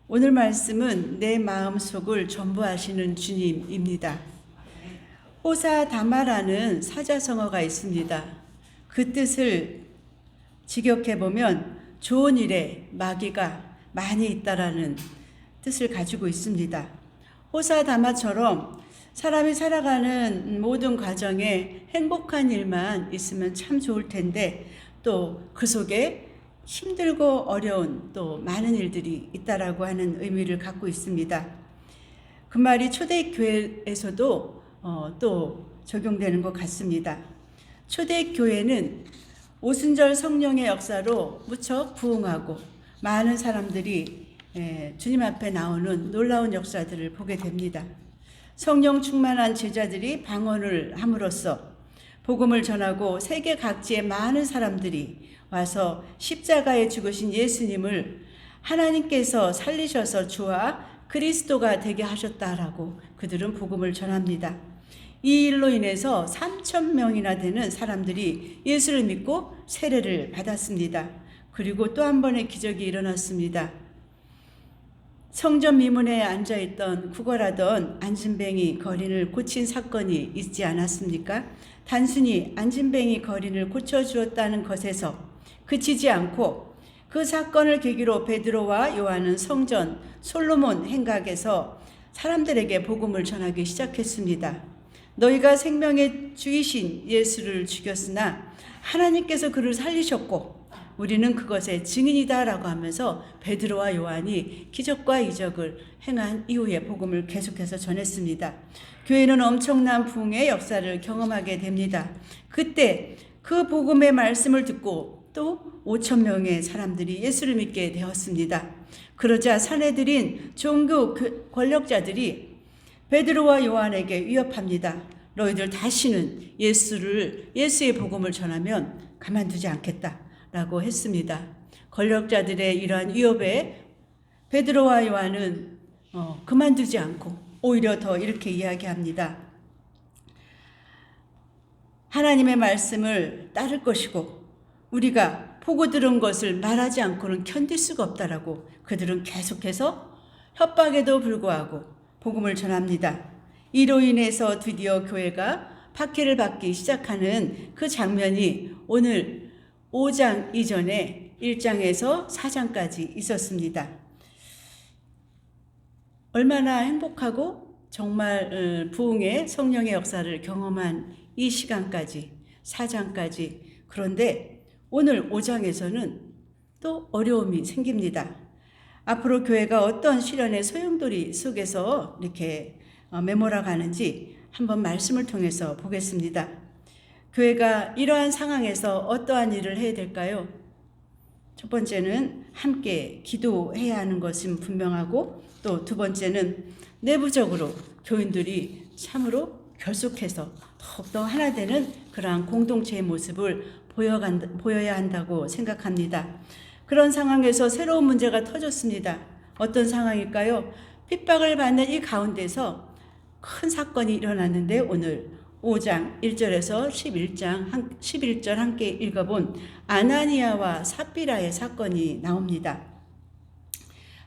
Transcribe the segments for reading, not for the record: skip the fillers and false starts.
오늘 말씀은 내 마음속을 전부하시는 주님입니다. 호사다마라는 사자성어가 있습니다. 그 뜻을 직역해보면 좋은 일에 마귀가 많이 있다라는 뜻을 가지고 있습니다. 호사다마처럼 사람이 살아가는 모든 과정에 행복한 일만 있으면 참 좋을 텐데 또 그 속에 힘들고 어려운 또 많은 일들이 있다라고 하는 의미를 갖고 있습니다. 그 말이 초대교회에서도 또 적용되는 것 같습니다. 초대교회는 오순절 성령의 역사로 무척 부흥하고 많은 사람들이 주님 앞에 나오는 놀라운 역사들을 보게 됩니다. 성령 충만한 제자들이 방언을 함으로써 복음을 전하고 세계 각지의 많은 사람들이 와서 십자가에 죽으신 예수님을 하나님께서 살리셔서 주와 그리스도가 되게 하셨다라고 그들은 복음을 전합니다. 이 일로 인해서 3,000명이나 되는 사람들이 예수를 믿고 세례를 받았습니다. 그리고 또 한 번의 기적이 일어났습니다. 성전 미문에 앉아있던 구걸하던 안진뱅이 거린을 고친 사건이 있지 않았습니까? 단순히 안진뱅이 거린을 고쳐주었다는 것에서 그치지 않고 그 사건을 계기로 베드로와 요한은 성전 솔로몬 행각에서 사람들에게 복음을 전하기 시작했습니다. 너희가 생명의 주이신 예수를 죽였으나 하나님께서 그를 살리셨고 우리는 그것의 증인이다라고 하면서 베드로와 요한이 기적과 이적을 행한 이후에 복음을 계속해서 전했습니다. 교회는 엄청난 부흥의 역사를 경험하게 됩니다. 그때 그 복음의 말씀을 듣고 또 5,000명의 사람들이 예수를 믿게 되었습니다. 그러자 사내들인 종교 권력자들이 베드로와 요한에게 위협합니다. 너희들 다시는 예수의 복음을 전하면 가만두지 않겠다라고 했습니다. 권력자들의 이러한 위협에 베드로와 요한은 그만두지 않고 오히려 더 이렇게 이야기합니다. 하나님의 말씀을 따를 것이고 우리가 보고 들은 것을 말하지 않고는 견딜 수가 없다라고 그들은 계속해서 협박에도 불구하고 복음을 전합니다. 이로 인해서 드디어 교회가 박해를 받기 시작하는 그 장면이 오늘 5장 이전에 1장에서 4장까지 있었습니다. 얼마나 행복하고 정말 부흥의 성령의 역사를 경험한 이 시간까지 4장까지. 그런데 오늘 5장에서는 또 어려움이 생깁니다. 앞으로 교회가 어떤 시련의 소용돌이 속에서 이렇게 메몰아 가는지 한번 말씀을 통해서 보겠습니다. 교회가 이러한 상황에서 어떠한 일을 해야 될까요? 첫 번째는 함께 기도해야 하는 것은 분명하고 또 두 번째는 내부적으로 교인들이 참으로 결속해서 더욱더 하나 되는 그러한 공동체의 모습을 보여야 한다고 생각합니다. 그런 상황에서 새로운 문제가 터졌습니다. 어떤 상황일까요? 핍박을 받는 이 가운데서 큰 사건이 일어났는데 오늘 5장 1절에서 11절 함께 읽어본 아나니아와 삽비라의 사건이 나옵니다.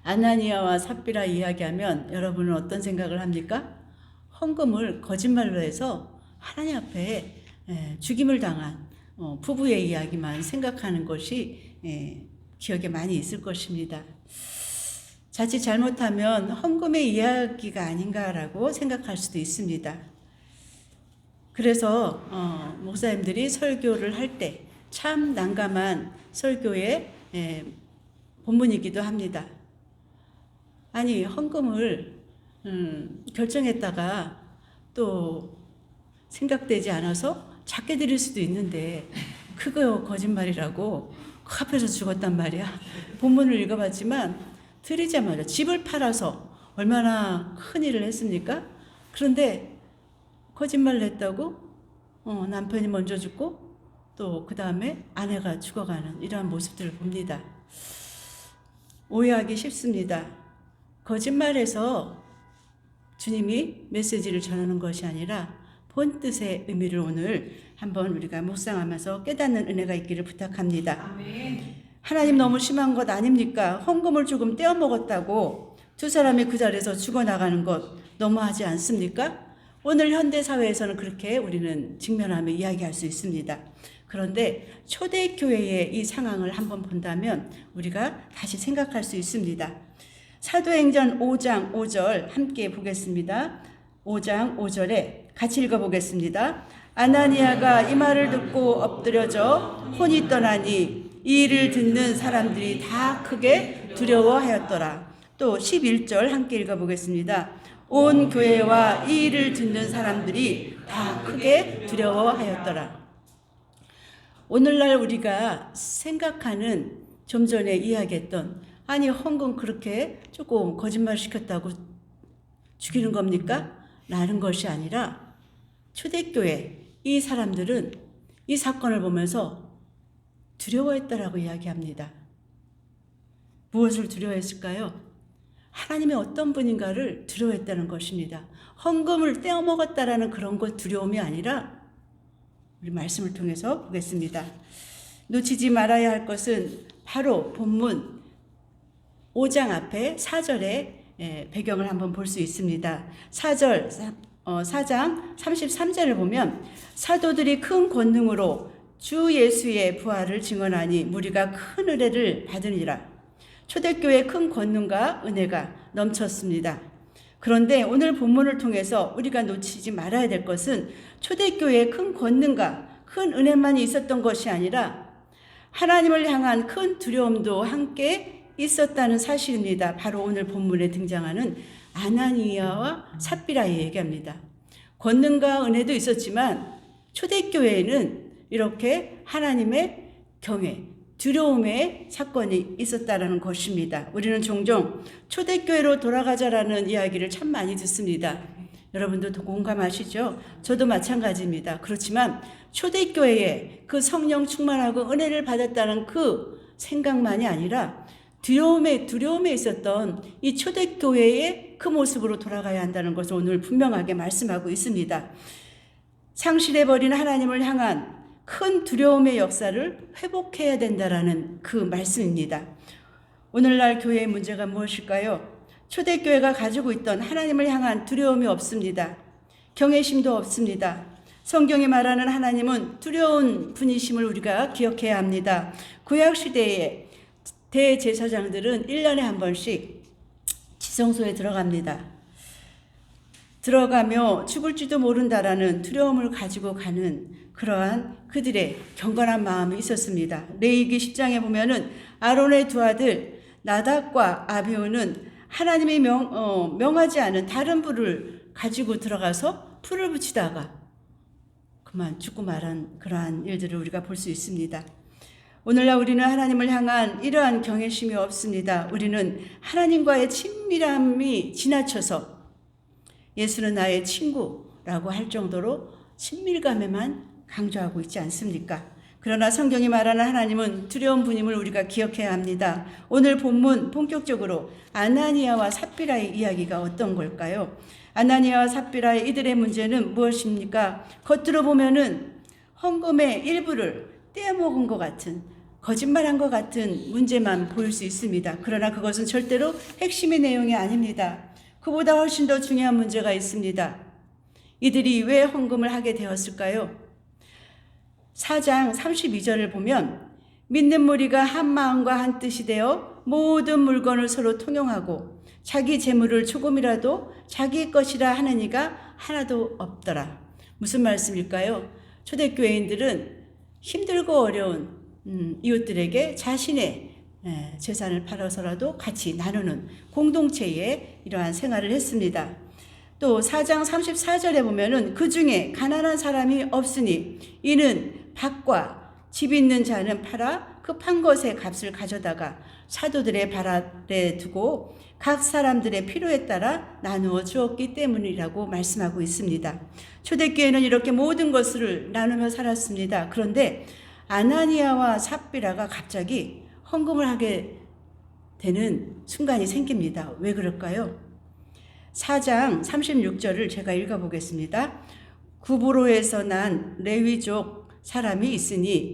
아나니아와 삽비라 이야기하면 여러분은 어떤 생각을 합니까? 헌금을 거짓말로 해서 하나님 앞에 죽임을 당한 부부의 이야기만 생각하는 것이 기억에 많이 있을 것입니다. 자칫 잘못하면 헌금의 이야기가 아닌가라고 생각할 수도 있습니다. 그래서 목사님들이 설교를 할 때 참 난감한 설교의 본문이기도 합니다. 아니 헌금을 결정했다가 또 생각되지 않아서 작게 드릴 수도 있는데 그거 거짓말이라고 그 앞에서 죽었단 말이야. 본문을 읽어봤지만 드리자마자 집을 팔아서 얼마나 큰 일을 했습니까? 그런데 거짓말을 했다고 남편이 먼저 죽고 또 그 다음에 아내가 죽어가는 이러한 모습들을 봅니다. 오해하기 쉽습니다. 거짓말해서 주님이 메시지를 전하는 것이 아니라 본 뜻의 의미를 오늘 한번 우리가 묵상하면서 깨닫는 은혜가 있기를 부탁합니다. 아멘. 하나님 너무 심한 것 아닙니까? 헌금을 조금 떼어 먹었다고 두 사람이 그 자리에서 죽어나가는 것 너무하지 않습니까? 오늘 현대사회에서는 그렇게 우리는 직면하며 이야기할 수 있습니다. 그런데 초대교회의 이 상황을 한번 본다면 우리가 다시 생각할 수 있습니다. 사도행전 5장 5절 함께 보겠습니다. 5장 5절에 같이 읽어보겠습니다. 아나니아가 이 말을 듣고 엎드려져 혼이 떠나니 이 일을 듣는 사람들이 다 크게 두려워하였더라. 또 11절 함께 읽어보겠습니다. 온 교회와 이 일을 듣는 사람들이 다 크게 두려워하였더라. 오늘날 우리가 생각하는 좀 전에 이야기했던 아니 헌금 그렇게 조금 거짓말 시켰다고 죽이는 겁니까? 라는 것이 아니라 초대교회 이 사람들은 이 사건을 보면서 두려워했다라고 이야기합니다. 무엇을 두려워했을까요? 하나님의 어떤 분인가를 두려워했다는 것입니다. 헌금을 떼어먹었다라는 그런 것 두려움이 아니라 우리 말씀을 통해서 보겠습니다. 놓치지 말아야 할 것은 바로 본문 5장 앞에 4절의 배경을 한번 볼 수 있습니다. 4장 33절을 보면 사도들이 큰 권능으로 주 예수의 부활을 증언하니 무리가 큰 은혜를 받으니라. 초대교회의 큰 권능과 은혜가 넘쳤습니다. 그런데 오늘 본문을 통해서 우리가 놓치지 말아야 될 것은 초대교회의 큰 권능과 큰 은혜만이 있었던 것이 아니라 하나님을 향한 큰 두려움도 함께 있었다는 사실입니다. 바로 오늘 본문에 등장하는 아나니아와 삽비라의 얘기합니다. 권능과 은혜도 있었지만 초대교회에는 이렇게 하나님의 경외, 두려움의 사건이 있었다라는 것입니다. 우리는 종종 초대교회로 돌아가자라는 이야기를 참 많이 듣습니다. 여러분도 공감하시죠? 저도 마찬가지입니다. 그렇지만 초대교회에 그 성령 충만하고 은혜를 받았다는 그 생각만이 아니라 두려움에 있었던 이 초대교회의 그 모습으로 돌아가야 한다는 것을 오늘 분명하게 말씀하고 있습니다. 상실해버린 하나님을 향한 큰 두려움의 역사를 회복해야 된다라는 그 말씀입니다. 오늘날 교회의 문제가 무엇일까요? 초대교회가 가지고 있던 하나님을 향한 두려움이 없습니다. 경외심도 없습니다. 성경이 말하는 하나님은 두려운 분이심을 우리가 기억해야 합니다. 구약시대에 대제사장들은 1년에 한 번씩 지성소에 들어가며 죽을지도 모른다라는 두려움을 가지고 가는 그러한 그들의 경건한 마음이 있었습니다. 레위기 10장에 보면은 아론의 두 아들 나답과 아비후는 하나님이 명하지 않은 다른 불을 가지고 들어가서 불을 붙이다가 그만 죽고 말한 그러한 일들을 우리가 볼 수 있습니다. 오늘날 우리는 하나님을 향한 이러한 경외심이 없습니다. 우리는 하나님과의 친밀함이 지나쳐서 예수는 나의 친구라고 할 정도로 친밀감에만 강조하고 있지 않습니까? 그러나 성경이 말하는 하나님은 두려운 분임을 우리가 기억해야 합니다. 오늘 본문 본격적으로 아나니아와 삽비라의 이야기가 어떤 걸까요? 아나니아와 삽비라의 이들의 문제는 무엇입니까? 겉으로 보면은 헌금의 일부를 떼어먹은 것 같은 거짓말한 것 같은 문제만 보일 수 있습니다. 그러나 그것은 절대로 핵심의 내용이 아닙니다. 그보다 훨씬 더 중요한 문제가 있습니다. 이들이 왜 헌금을 하게 되었을까요? 4장 32절을 보면 믿는 무리가 한 마음과 한 뜻이 되어 모든 물건을 서로 통용하고 자기 재물을 조금이라도 자기 것이라 하는 이가 하나도 없더라. 무슨 말씀일까요? 초대교회인들은 힘들고 어려운 이웃들에게 자신의 재산을 팔아서라도 같이 나누는 공동체의 이러한 생활을 했습니다. 또 4장 34절에 보면은 그 중에 가난한 사람이 없으니 이는 밭과 집 있는 자는 팔아 그 판 것의 값을 가져다가 사도들의 발 아래 두고 각 사람들의 필요에 따라 나누어 주었기 때문이라고 말씀하고 있습니다. 초대교회는 이렇게 모든 것을 나누며 살았습니다. 그런데 아나니아와 삽비라가 갑자기 헌금을 하게 되는 순간이 생깁니다. 왜 그럴까요? 4장 36절을 제가 읽어보겠습니다. 구브로에서 난 레위족 사람이 있으니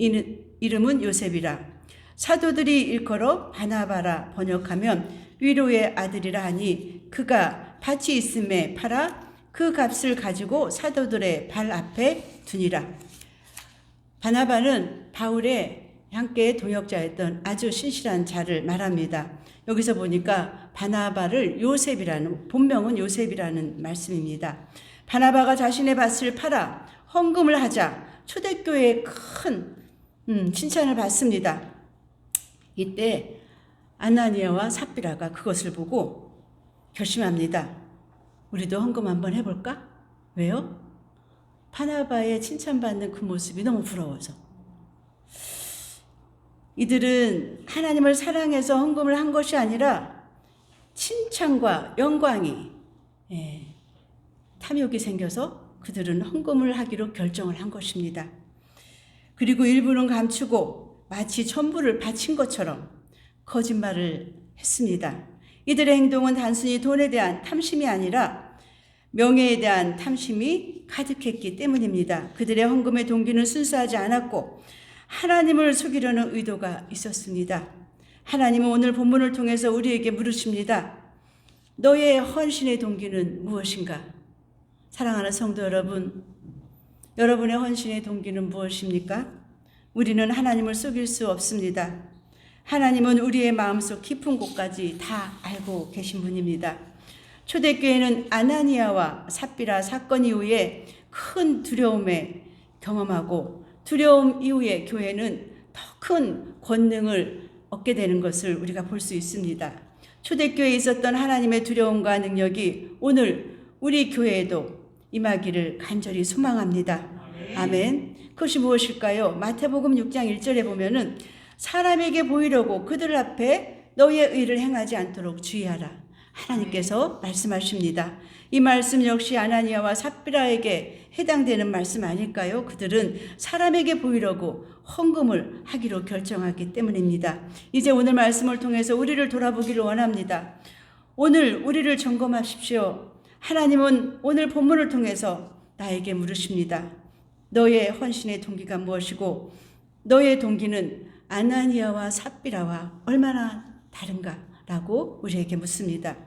이름은 요셉이라. 사도들이 일컬어 바나바라 번역하면 위로의 아들이라 하니 그가 밭이 있음에 팔아 그 값을 가지고 사도들의 발 앞에 두니라. 바나바는 바울의 함께 동역자였던 아주 신실한 자를 말합니다. 여기서 보니까 바나바를 요셉이라는, 본명은 요셉이라는 말씀입니다. 바나바가 자신의 밭을 팔아 헌금을 하자 초대교회에 큰 칭찬을 받습니다. 이때 아나니아와 삽비라가 그것을 보고 결심합니다. 우리도 헌금 한번 해볼까? 왜요? 바나바의 칭찬받는 그 모습이 너무 부러워서. 이들은 하나님을 사랑해서 헌금을 한 것이 아니라 칭찬과 영광이 탐욕이 생겨서 그들은 헌금을 하기로 결정을 한 것입니다. 그리고 일부는 감추고 마치 전부를 바친 것처럼 거짓말을 했습니다. 이들의 행동은 단순히 돈에 대한 탐심이 아니라 명예에 대한 탐심이 가득했기 때문입니다. 그들의 헌금의 동기는 순수하지 않았고 하나님을 속이려는 의도가 있었습니다. 하나님은 오늘 본문을 통해서 우리에게 물으십니다. 너의 헌신의 동기는 무엇인가? 사랑하는 성도 여러분, 여러분의 헌신의 동기는 무엇입니까? 우리는 하나님을 속일 수 없습니다. 하나님은 우리의 마음속 깊은 곳까지 다 알고 계신 분입니다. 초대교회는 아나니아와 삽비라 사건 이후에 큰 두려움에 경험하고 두려움 이후에 교회는 더 큰 권능을 얻게 되는 것을 우리가 볼 수 있습니다. 초대교회에 있었던 하나님의 두려움과 능력이 오늘 우리 교회에도 임하기를 간절히 소망합니다. 아멘. 그것이 무엇일까요? 마태복음 6장 1절에 보면은 사람에게 보이려고 그들 앞에 너의 의를 행하지 않도록 주의하라. 하나님께서 말씀하십니다. 이 말씀 역시 아나니아와 삽비라에게 해당되는 말씀 아닐까요? 그들은 사람에게 보이려고 헌금을 하기로 결정하기 때문입니다. 이제 오늘 말씀을 통해서 우리를 돌아보기를 원합니다. 오늘 우리를 점검하십시오. 하나님은 오늘 본문을 통해서 나에게 물으십니다. 너의 헌신의 동기가 무엇이고 너의 동기는 아나니아와 삽비라와 얼마나 다른가? 라고 우리에게 묻습니다.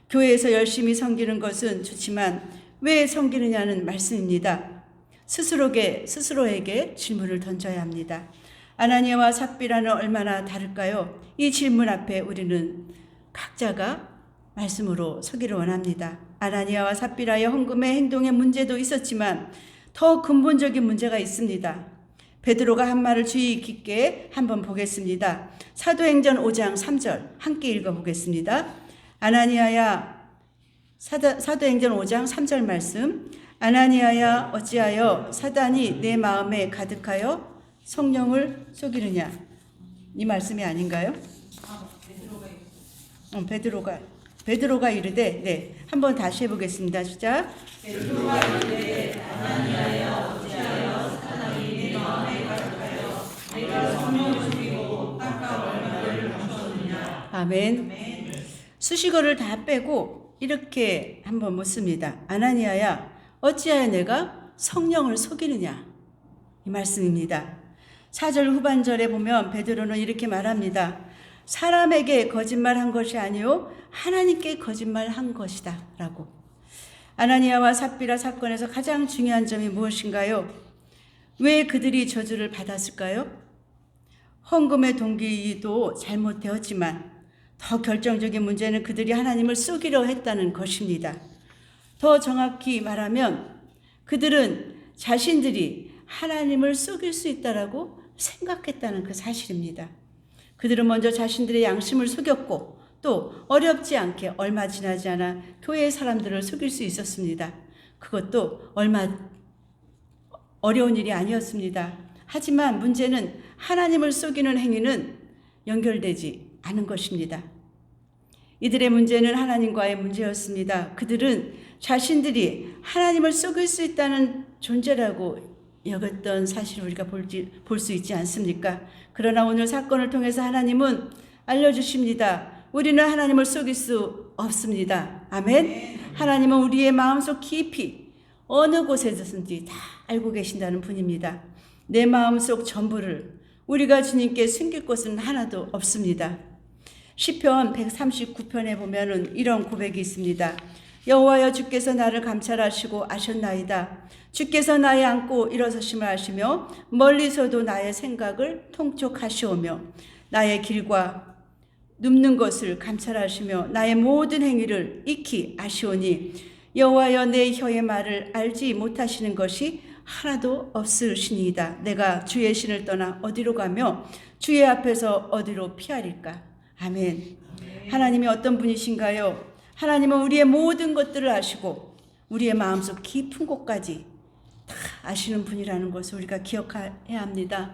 교회에서 열심히 섬기는 것은 좋지만 왜 섬기느냐는 말씀입니다. 스스로에게 질문을 던져야 합니다. 아나니아와 삽비라는 얼마나 다를까요? 이 질문 앞에 우리는 각자가 말씀으로 서기를 원합니다. 아나니아와 삽비라의 헌금의 행동의 문제도 있었지만 더 근본적인 문제가 있습니다. 베드로가 한 말을 주의 깊게 한번 보겠습니다. 사도행전 5장 3절 함께 읽어보겠습니다. 사도행전 5장 3절 말씀. 아나니아야 어찌하여 사단이 내 마음에 가득하여 성령을 속이느냐. 이 말씀이 아닌가요? 베드로가 이르되 네, 한번 다시 해보겠습니다. 시작. 베드로가 이르되 아나니아야 어찌하여 사단이 내 마음에 가득하여 내가 성령을 속이고 아까 얼마를 감추었느냐. 아멘. 수식어를 다 빼고 이렇게 한번 묻습니다. 아나니아야 어찌하여 내가 성령을 속이느냐. 이 말씀입니다. 4절 후반절에 보면 베드로는 이렇게 말합니다. 사람에게 거짓말한 것이 아니요 하나님께 거짓말한 것이다 라고. 아나니아와 삽비라 사건에서 가장 중요한 점이 무엇인가요? 왜 그들이 저주를 받았을까요? 헌금의 동기도 잘못되었지만 더 결정적인 문제는 그들이 하나님을 속이려 했다는 것입니다. 더 정확히 말하면 그들은 자신들이 하나님을 속일 수 있다라고 생각했다는 그 사실입니다. 그들은 먼저 자신들의 양심을 속였고 또 어렵지 않게 얼마 지나지 않아 교회의 사람들을 속일 수 있었습니다. 그것도 얼마 어려운 일이 아니었습니다. 하지만 문제는 하나님을 속이는 행위는 연결되지 않은 것입니다. 이들의 문제는 하나님과의 문제였습니다. 그들은 자신들이 하나님을 속일 수 있다는 존재라고 여겼던 사실을 우리가 볼 수 있지 않습니까? 그러나 오늘 사건을 통해서 하나님은 알려주십니다. 우리는 하나님을 속일 수 없습니다. 아멘. 하나님은 우리의 마음속 깊이 어느 곳에서든지 다 알고 계신다는 분입니다. 내 마음속 전부를 우리가 주님께 숨길 것은 하나도 없습니다. 시편 139편에 보면은 이런 고백이 있습니다. 여호와여, 주께서 나를 감찰하시고 아셨나이다. 주께서 나의 안고 일어서심을 아시며 멀리서도 나의 생각을 통촉하시오며 나의 길과 눕는 것을 감찰하시며 나의 모든 행위를 익히 아시오니 여호와여, 내 혀의 말을 알지 못하시는 것이 하나도 없으시니이다. 내가 주의 신을 떠나 어디로 가며 주의 앞에서 어디로 피하리까? 아멘. 하나님이 어떤 분이신가요? 하나님은 우리의 모든 것들을 아시고 우리의 마음속 깊은 곳까지 다 아시는 분이라는 것을 우리가 기억해야 합니다.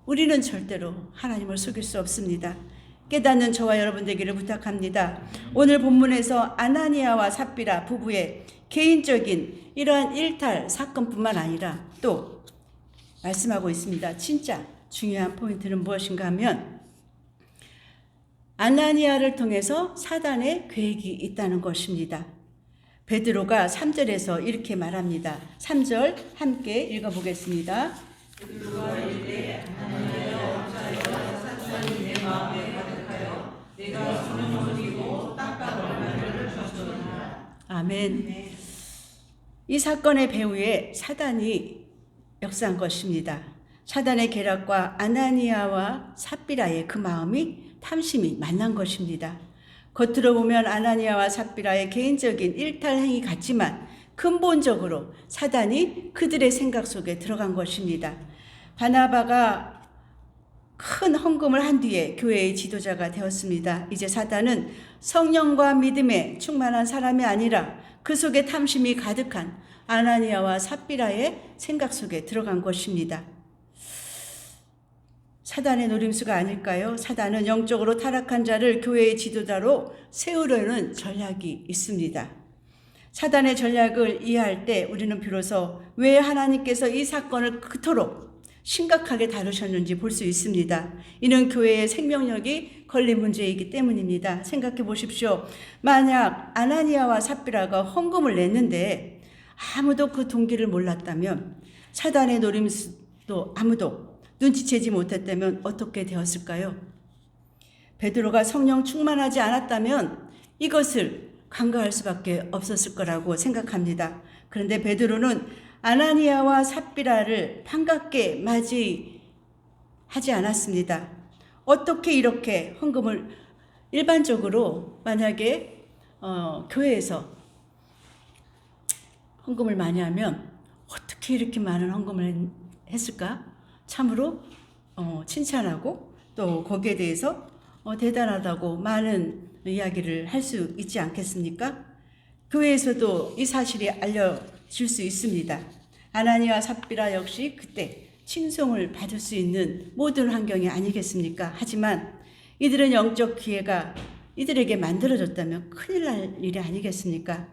우리는 절대로 하나님을 속일 수 없습니다. 깨닫는 저와 여러분 되기를 부탁합니다. 오늘 본문에서 아나니아와 삽비라 부부의 개인적인 이러한 일탈 사건뿐만 아니라 또 말씀하고 있습니다. 진짜 중요한 포인트는 무엇인가 하면 아나니아를 통해서 사단의 계획이 있다는 것입니다. 베드로가 3절에서 이렇게 말합니다. 3절 함께 읽어보겠습니다. 베드로가 이르되 아나니아여, 어찌하여 사탄이 내 마음에 가득하여 내가 주는 못이고 딱딱 얼마를 주셨느냐. 아멘. 이 사건의 배후에 사단이 역사한 것입니다. 사단의 계략과 아나니아와 삽비라의 그 마음이 탐심이 만난 것입니다. 겉으로 보면 아나니아와 삽비라의 개인적인 일탈 행위 같지만 근본적으로 사단이 그들의 생각 속에 들어간 것입니다. 바나바가 큰 헌금을 한 뒤에 교회의 지도자가 되었습니다. 이제 사단은 성령과 믿음에 충만한 사람이 아니라 그 속에 탐심이 가득한 아나니아와 삽비라의 생각 속에 들어간 것입니다. 사단의 노림수가 아닐까요? 사단은 영적으로 타락한 자를 교회의 지도자로 세우려는 전략이 있습니다. 사단의 전략을 이해할 때 우리는 비로소 왜 하나님께서 이 사건을 그토록 심각하게 다루셨는지 볼 수 있습니다. 이는 교회의 생명력이 걸린 문제이기 때문입니다. 생각해 보십시오. 만약 아나니아와 삽비라가 헌금을 냈는데 아무도 그 동기를 몰랐다면, 사단의 노림수도 아무도 눈치채지 못했다면 어떻게 되었을까요? 베드로가 성령 충만하지 않았다면 이것을 간과할 수밖에 없었을 거라고 생각합니다. 그런데 베드로는 아나니아와 삽비라를 반갑게 맞이하지 않았습니다. 어떻게 이렇게 헌금을, 일반적으로 만약에 교회에서 헌금을 많이 하면 어떻게 이렇게 많은 헌금을 했을까? 참으로 칭찬하고 또 거기에 대해서 대단하다고 많은 이야기를 할 수 있지 않겠습니까? 교회에서도 이 사실이 알려질 수 있습니다. 아나니아 삽비라 역시 그때 칭송을 받을 수 있는 모든 환경이 아니겠습니까? 하지만 이들은 영적 기회가 이들에게 만들어졌다면 큰일 날 일이 아니겠습니까?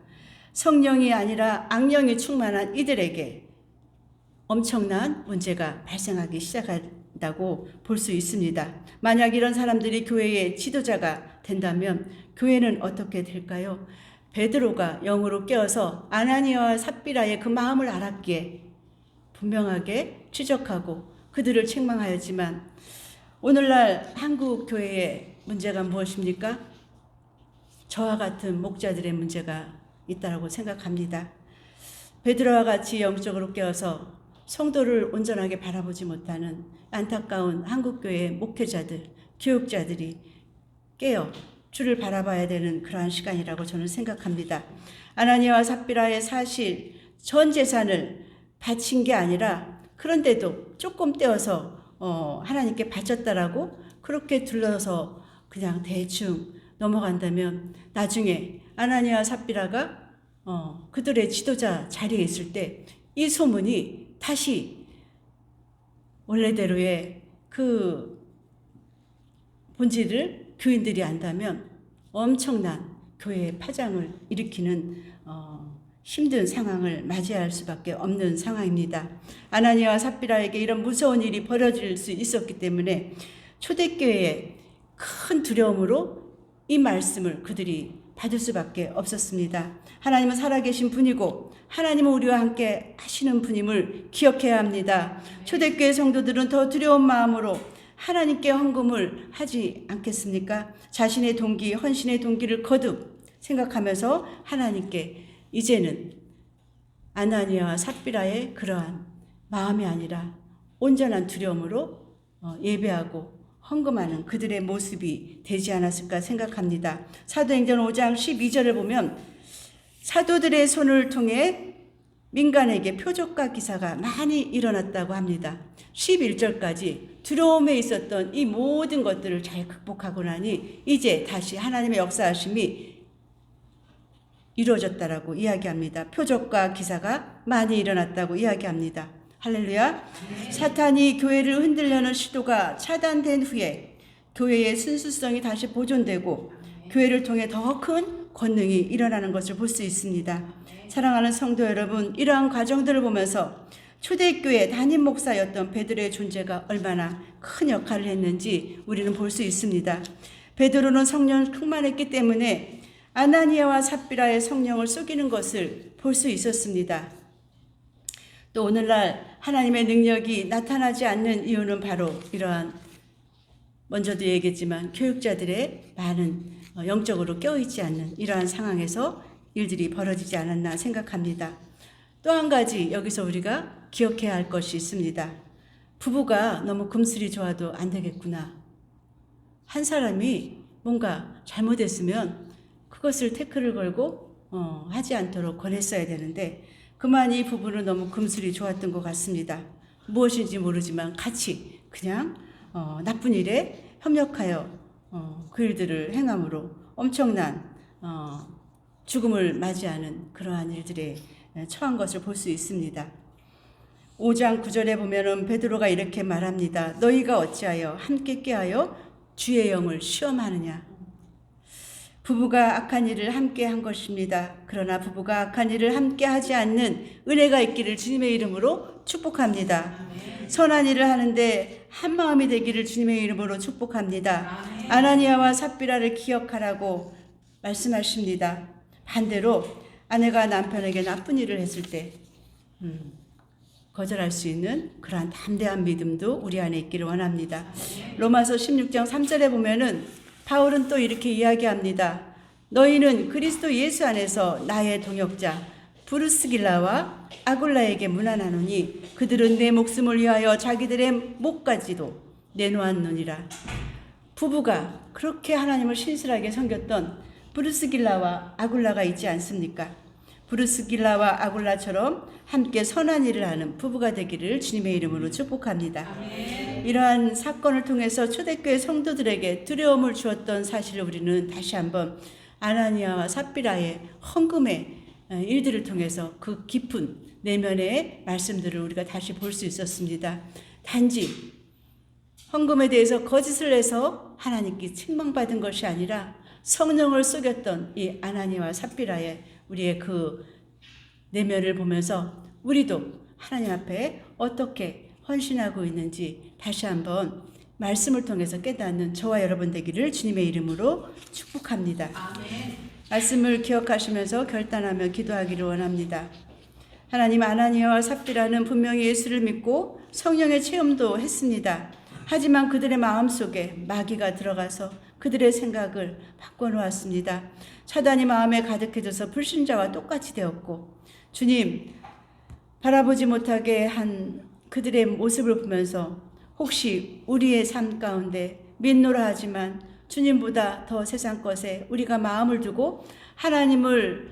성령이 아니라 악령이 충만한 이들에게 엄청난 문제가 발생하기 시작한다고 볼 수 있습니다. 만약 이런 사람들이 교회의 지도자가 된다면 교회는 어떻게 될까요? 베드로가 영으로 깨어서 아나니아와 삽비라의 그 마음을 알았기에 분명하게 지적하고 그들을 책망하였지만, 오늘날 한국 교회의 문제가 무엇입니까? 저와 같은 목자들의 문제가 있다고 생각합니다. 베드로와 같이 영적으로 깨어서 성도를 온전하게 바라보지 못하는 안타까운 한국교회의 목회자들, 교육자들이 깨어 주를 바라봐야 되는 그러한 시간이라고 저는 생각합니다. 아나니아와 삽비라의 사실 전 재산을 바친 게 아니라, 그런데도 조금 떼어서 하나님께 바쳤다라고 그렇게 둘러서 그냥 대충 넘어간다면, 나중에 아나니아와 삽비라가 그들의 지도자 자리에 있을 때 이 소문이 다시 원래대로의 그 본질을 교인들이 안다면 엄청난 교회의 파장을 일으키는 힘든 상황을 맞이할 수밖에 없는 상황입니다. 아나니아와 삽비라에게 이런 무서운 일이 벌어질 수 있었기 때문에 초대교회의 큰 두려움으로 이 말씀을 그들이 받을 수밖에 없었습니다. 하나님은 살아계신 분이고 하나님은 우리와 함께 하시는 분임을 기억해야 합니다. 초대교회 성도들은 더 두려운 마음으로 하나님께 헌금을 하지 않겠습니까? 자신의 동기, 헌신의 동기를 거듭 생각하면서 하나님께 이제는 아나니아와 삽비라의 그러한 마음이 아니라 온전한 두려움으로 예배하고 헌금하는 그들의 모습이 되지 않았을까 생각합니다. 사도행전 5장 12절을 보면 사도들의 손을 통해 민간에게 표적과 기사가 많이 일어났다고 합니다. 11절까지 두려움에 있었던 이 모든 것들을 잘 극복하고 나니 이제 다시 하나님의 역사하심이 이루어졌다라고 이야기합니다. 표적과 기사가 많이 일어났다고 이야기합니다. 할렐루야. 사탄이 교회를 흔들려는 시도가 차단된 후에 교회의 순수성이 다시 보존되고 교회를 통해 더 큰 권능이 일어나는 것을 볼 수 있습니다. 사랑하는 성도 여러분, 이러한 과정들을 보면서 초대교회 담임 목사였던 베드로의 존재가 얼마나 큰 역할을 했는지 우리는 볼 수 있습니다. 베드로는 성령 충만했기 때문에 아나니아와 삽비라의 성령을 속이는 것을 볼 수 있었습니다. 또 오늘날 하나님의 능력이 나타나지 않는 이유는 바로 이러한 먼저도 얘기했지만 교육자들의 많은 영적으로 깨어있지 않는 이러한 상황에서 일들이 벌어지지 않았나 생각합니다. 또 한 가지 여기서 우리가 기억해야 할 것이 있습니다. 부부가 너무 금슬이 좋아도 안 되겠구나. 한 사람이 뭔가 잘못했으면 그것을 태클을 걸고 하지 않도록 권했어야 되는데 그만 이 부부는 너무 금슬이 좋았던 것 같습니다. 무엇인지 모르지만 같이 그냥 나쁜 일에 협력하여 그 일들을 행함으로 엄청난 죽음을 맞이하는 그러한 일들에 처한 것을 볼 수 있습니다. 5장 9절에 보면은 베드로가 이렇게 말합니다. 너희가 어찌하여 함께 꾀하여 주의 영을 시험하느냐. 부부가 악한 일을 함께 한 것입니다. 그러나 부부가 악한 일을 함께 하지 않는 은혜가 있기를 주님의 이름으로 축복합니다. 선한 일을 하는데 한 마음이 되기를 주님의 이름으로 축복합니다. 아나니아와 삽비라를 기억하라고 말씀하십니다. 반대로 아내가 남편에게 나쁜 일을 했을 때 거절할 수 있는 그러한 담대한 믿음도 우리 안에 있기를 원합니다. 로마서 16장 3절에 보면은 바울은 또 이렇게 이야기합니다. 너희는 그리스도 예수 안에서 나의 동역자 브루스길라와 아굴라에게 문안하노니 그들은 내 목숨을 위하여 자기들의 목까지도 내놓았느니라. 부부가 그렇게 하나님을 신실하게 섬겼던 브루스길라와 아굴라가 있지 않습니까? 브루스길라와 아굴라처럼 함께 선한 일을 하는 부부가 되기를 주님의 이름으로 축복합니다. 아멘. 이러한 사건을 통해서 초대교회 성도들에게 두려움을 주었던 사실을 우리는 다시 한번 아나니아와 삽비라의 헌금의 일들을 통해서 그 깊은 내면의 말씀들을 우리가 다시 볼 수 있었습니다. 단지 헌금에 대해서 거짓을 해서 하나님께 책망받은 것이 아니라 성령을 속였던 이 아나니아와 삽비라의 우리의 그 내면을 보면서 우리도 하나님 앞에 어떻게 헌신하고 있는지 다시 한번 말씀을 통해서 깨닫는 저와 여러분 되기를 주님의 이름으로 축복합니다. 아멘. 말씀을 기억하시면서 결단하며 기도하기를 원합니다. 하나님, 아나니아와 삽비라는 분명히 예수를 믿고 성령의 체험도 했습니다. 하지만 그들의 마음속에 마귀가 들어가서 그들의 생각을 바꿔놓았습니다. 사단이 마음에 가득해져서 불신자와 똑같이 되었고 주님 바라보지 못하게 한 그들의 모습을 보면서 혹시 우리의 삶 가운데 믿노라 하지만 주님보다 더 세상 것에 우리가 마음을 두고 하나님을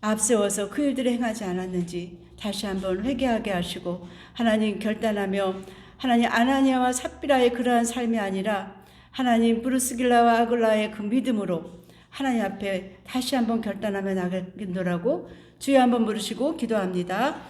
앞세워서 그 일들을 행하지 않았는지 다시 한번 회개하게 하시고 하나님 결단하며 하나님 아나니아와 삽비라의 그러한 삶이 아니라 하나님 브루스길라와 아굴라의 그 믿음으로 하나님 앞에 다시 한번 결단하며 나가겠노라고 주여 한번 부르시고 기도합니다.